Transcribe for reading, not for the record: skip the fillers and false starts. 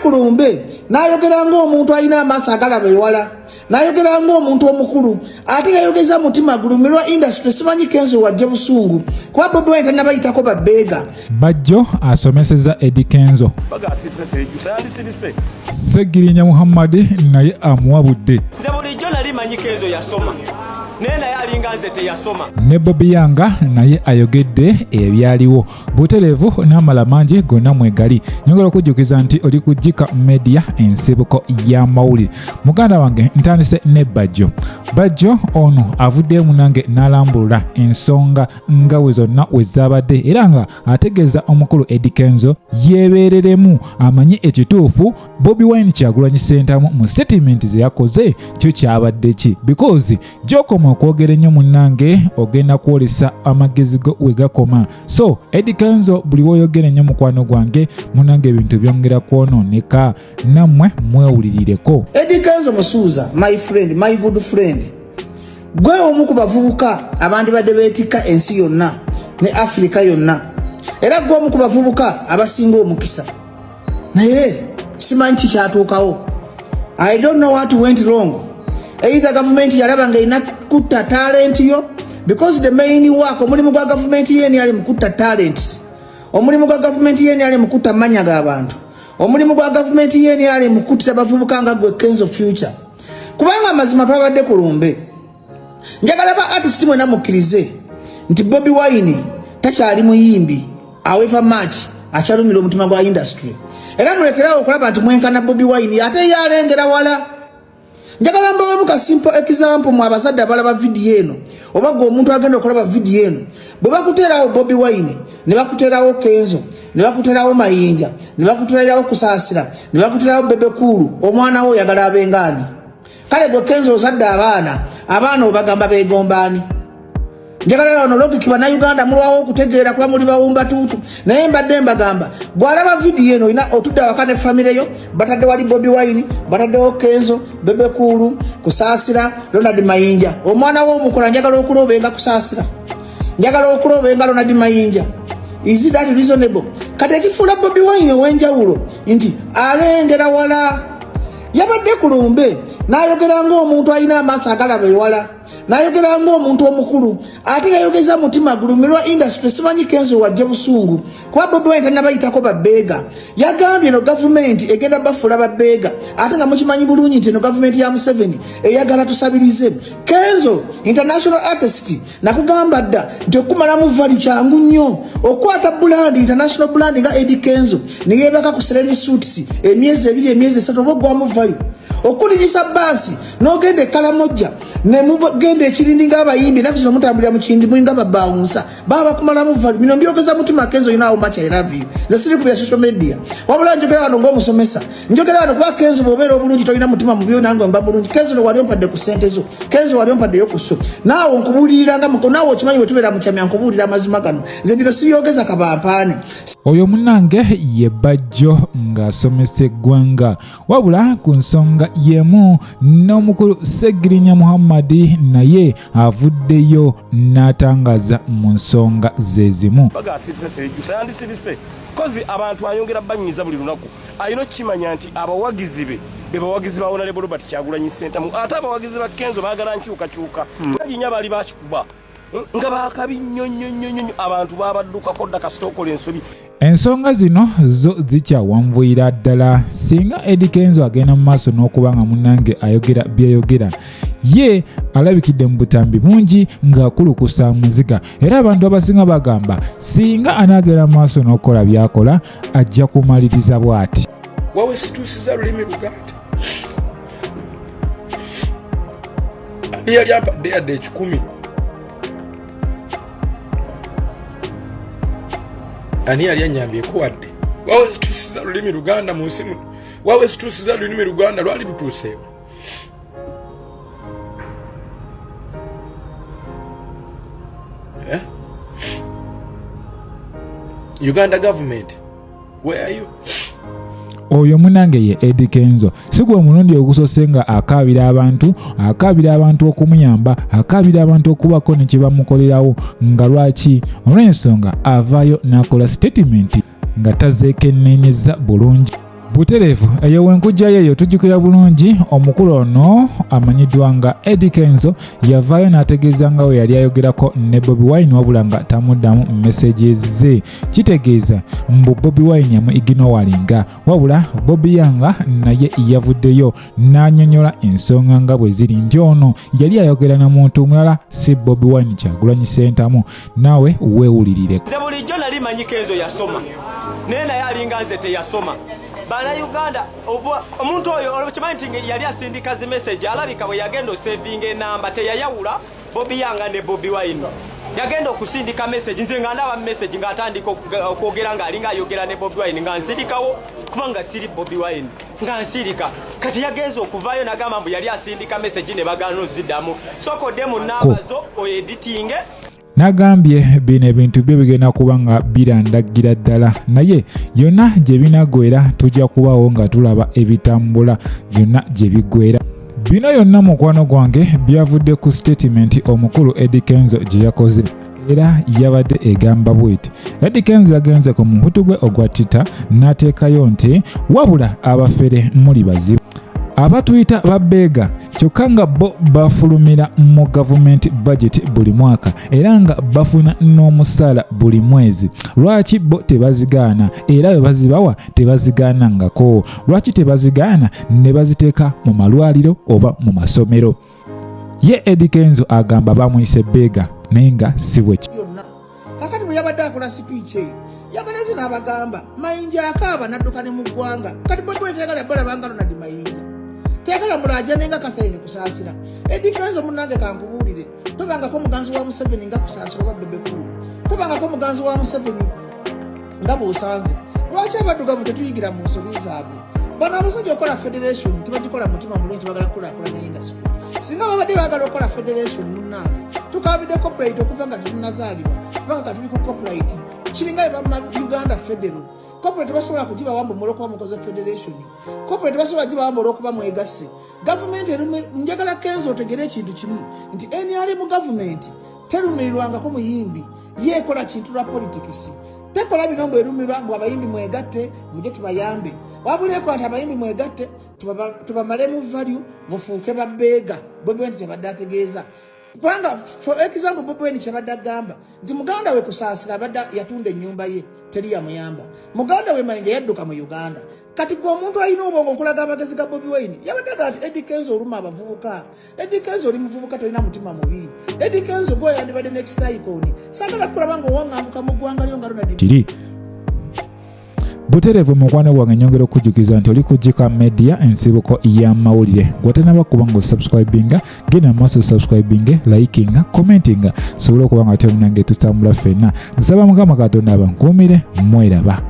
ku lumbe n'ayogera ng'omuntu alina amaaso agalaba ewala, n'ayogera ng'omuntu omukulu, ate yayogeza mutima gulumirwa industry. Simanyi kenzo wajja busungu kuba Bobiwine tannabayitako babbeega. Bajjo asomeseza Eddy Kenzo. Segirinya Muhammad naye amuwabudde. Siwabulijjo nali manyi kenzo yasoma. Naye alinga nze teyasoma. Ne Bobiwine naye ayogedde ebyaliwo butereevu n'amala mangi gonna mwegali. Nyongera okujjukiza nti oli ku Jika Media ensibuko y'amawulire. Muganda wange ntandise ne Bajjo. Bajjo ono avuddemu nange n'alambulula ensonga nga we zonna we zaabadde era nga ategeeza omukulu Eddy Kenzo yeebereremu amanye ekituufu Bobiwine Kyagulanyi Ssentamu mu statement ze yakoze kyo kyabadde ki, because gy'okoma okwogera ennyo munnange ogenda kwolesa amagezi go we gakoma. So Eddy Kenzo buli w'oyogera ennyo mukwano gwange munnange ebintu byongera kwonooneka, nammwe mwewulirireko. Eddy Kenzo musuuza, my friend, my good friend, gwe omu ku bavubuka abandibadde beetikka ensi yonna ne Afrika yonna, era gwe omu ku bavubuka abasinga omukisa, naye simanyi kikyatuukawo. I don't know what went wrong. Either government yalaba nga ina kutta talent yo, because the main work omulimu gwa government yeni ali mukutta talents, omulimu gwa government yeni ali mukutta manya g'abantu, omulimu gwa government yeni ali mukutta bavubuka nga gwe Kenzo future. Kubanga amazima twabadde ku lumbe, njagala ba artist mwe namukkirize nti Bobiwine takyali muyimbi aweeva match akyalumira omutima gwa industry, era mulekerawo okulaba nti mwenkana Bobiwine ate yalengera wala. Njagala mbawe muka simple example mu abazadde abalaba video eno, oba gwe omuntu agenda okulaba video eno, bwe bakuterawo Bobiwine ne bakuterawo Kenzo ne bakuterawo Mayinja ne bakuterawo Kusaasira ne bakuterawo Bebekulu, omwana wo oyagala abengaani? Kale gwe Kenzo ozadde abaana obagamba begombaani? Njagala ono logic bana Uganda mulwawo okutegeera kuba muli bawumba tuutu, naye mbadde mbagamba gwalaba video eno ina otudde awaka ne famire yo, batadde wali Bobiwine, bataddewo Kenzo, Bebekulu, Kusaasira, Ronald Mayinja. Omwana wo omukola njagala okulobenga Kusaasira, njagala okulobenga Ronald Mayinja. Is it that reasonable? Kati ekifuula Bobiwine ow'enjawulo nti alengera wala, yabadde ku lumbe n'ayogera ng'omuntu alina amaaso agalaba ewala, n'ayogera ng'omuntu omukulu, ate yayogeza mutima gulumirwa industry. Simanyi kenzo wajja busungu kuba Bobiwine tannabayitako babbeega. Yagambye no government egenda bafuula babbeega, ate nga mukimanyi bulungi nti no government ya Museveni eyagala tusabirize. Kenzo international artist, nakugamba dda nti okumalamu value kyangu nnyo. Okwata brand, international brand nga Eddy Kenzo ne yeebaka ku Sereni Suits emyezi 2 emyezi 3 obogwamu value. Okulinyisa basi n'ogenda Kalamoja ne mugenda ekirindi ng'abayimbi nakyo mutambulira mu kindi mwinga babawunsa baba kumalamu value. Bino mbyogeza mutima Kenzo, you know how much I love you. The sirifu ya social media wabula njogera wano ng'omusomesa, njogera wano kuba Kenzo bw'obeera obulungi tolina mutima mubi nange mba bulungi. Kenzo no wali ompadde ku ssente zo, Kenzo wali ompadde yo ku so, naawe nkubuulirira nga naawe okimanyi bwe tubeera mu kyamya nkubuulira amazima gano, nze bino siyogeza kabampaane. Oyo munnange ye Bajjo ng'asomesa eggwanga, wabula ku nsonga yemu n'omukulu Segirinya Muhammad naye avuddeyo n'atangaza mu nsonga ze zimu. Kozi abantu ayongera banyiza buli lunaku, ayino kimanya nti abawagizi be bawagizi baona lebo Robert Kyagulanyi Ssentamu, ate abawagizi ba Kenzo baagala nkyukakyuka baginya bali bakikuba nga bakabi nnyonnyonnyonnyo, abantu babaddukako dda kasitookola ensobi. Ensonga zino zo zikyawanvuyira ddala singa Eddy Kenzo agenda mu maaso n'okuba nga munnange ayogera byayogera, ye alabikidde mu butambi bungi ng'akulukusa muziga, era abantu abasinga bagamba singa anaagera mu maaso n'okukola by'akola ajja kumaliriza bw'ati. Wawe situusiza lulimi Luganda. Ani yali ampadde yadde 10. Ani yali anyambyeko wadde. Wawe situusiza lulimi Luganda mu nsi muno. Wawe situusiza lulimi Luganda lwali lutuuseewo. Uganda government, where are you? Oyo munange ye Eddy Kenzo sigwa omulundi ogusose nga akaabira abantu okumuyamba, akaabira abantu okubako ne kye bamukolerawo, nga lwaki olw'ensonga avaayo n'akola statement nga tazeekennenyeza bulungi. butereevu eyo wenkujjayo eyo tujjukira bulungi omukulu ono amanyiddwa nga Eddy Kenzo yavaayo n'ategeeza nga we yali ayogerako ne Bobiwine wabula nga tamuddamu messages ze. Kitegeeza mbu Bobiwine yamuiginowalinga wabula Bobi Yanga naye yavuddeyo n'annyonnyola ensonga nga bwe ziri nti ono yali ayogera na muntu mulala si Bobiwine Kyagulanyi Ssentamu. Naawe weewulirire. Nze bulijjo nali manyi Kenzo yasoma naye naye alinga nze teyasoma. Bana Uganda omuntu oyo olwokimanyi nti yali asindika zi message alabika bwe yagenda saving enamba teyayawula Bobi Yanga ne Bobiwine. Yagenda okusindika message nze nga ndaba message nga atandika okwogera nga alinga ayogera ne Bobiwine nga nsindikawo kubanga siri Bobiwine nga nsirika kati yagenza okuvaayo nagamba mbu yali asindika message ne bagana oziddamu sokodde mu namba zo oeditinge. Nagambye bino ebintu bye bigenda kuba nga birandagira ddala naye yonna gye binagwera tujja kubaawo nga tulaba ebitambula byonna gye bigwera. Bino yonna mukwano gwange byavudde ku statement omukulu Eddy Kenzo gye yakoze era yabadde egamba bweti. Eddy Kenzo yagenze ku mukutu gwe ogwa Twitter n'ateekayo nti wabula abafere muli bazibu abatuyita babbeega kyokka nga bo bafulumira mu gavumenti budget buli mwaka era nga bafuna n'omusaala buli mwezi. Lwaki bo tebazigaana era bwe bazibawa tebazigaanangako? Lwaki tebazigaana ne baziteeka mu malwaliro oba mu masomero? Ye Eddy Kenzo agamba bamuyise bbeega naye nga si bwe kakati bwe yabadde akola speech eyo yabaleze n'abagamba mayinja akaaba n'adduka ne mu ggwanga kati Bobiwine teyagala balabanga Ronald Mayinja teyagala mulaja nenga Kasaine kusaasira. Eddy Kenzo munnange kankubuulire tobangako muganzi wa Museveni nga kusaasira oba Bebekulu tobangako muganzi wa Museveni nga bw'osanze. Lwaki abaddugavu tetuyigira mu nsobi zaabwe? Bano abasajja okola federation tebagikola mutima mulungi bagala kulaakulanya industry. Singa babadde baagala okukola federation munnange tukabidde corporate okuva nga tetunnazaalibwa kubanga katuli ku corporate kiringa bama Uganda Federal corporate basobola kugiba wambo muloko mukoze federation corporate basobola kugiba wambo olwokuba mwegasse government njagala Kenzo otegere ekintu kimu nti NRM mu government terumirirwangako muyimbi yeekola kintu lwa politics tekola binombo erumirwa mbu abayimbi mwegatte muje tubayambe wabuleko ati abayimbi mwegatte tubamale mu value mufuuke babbeega Bobiwine tebadde ategeeza kubanga for example Bobiwine kyabadde agamba nti muganda we kusaasira abadde yatunda ennyumba ye teri yamuyamba muganda we Mayinja yadduka mu Uganda kati gwe omuntu alina obwongo nkulaga amagezi ga Bobiwine yabadde agamba nti Eddy Kenzo oluma abavubuka Eddy Kenzo oli muvubuka tolina mutima mubi Eddy Kenzo gwe yandibadde next icon saagala kulaba nga owaŋŋambuka mu ggwanga lyo nga Ronald butereevu mukwano gwange nyongera okujjukiza nti oli kujjika media ensibuko y'amawulire gwatenaba kuba nga osubscribinga genda maaso subscribinge likinga commentinga sobole okuba nga temunange tutambula ffenna nsaba Mukama Katonda abankuumire mweraba.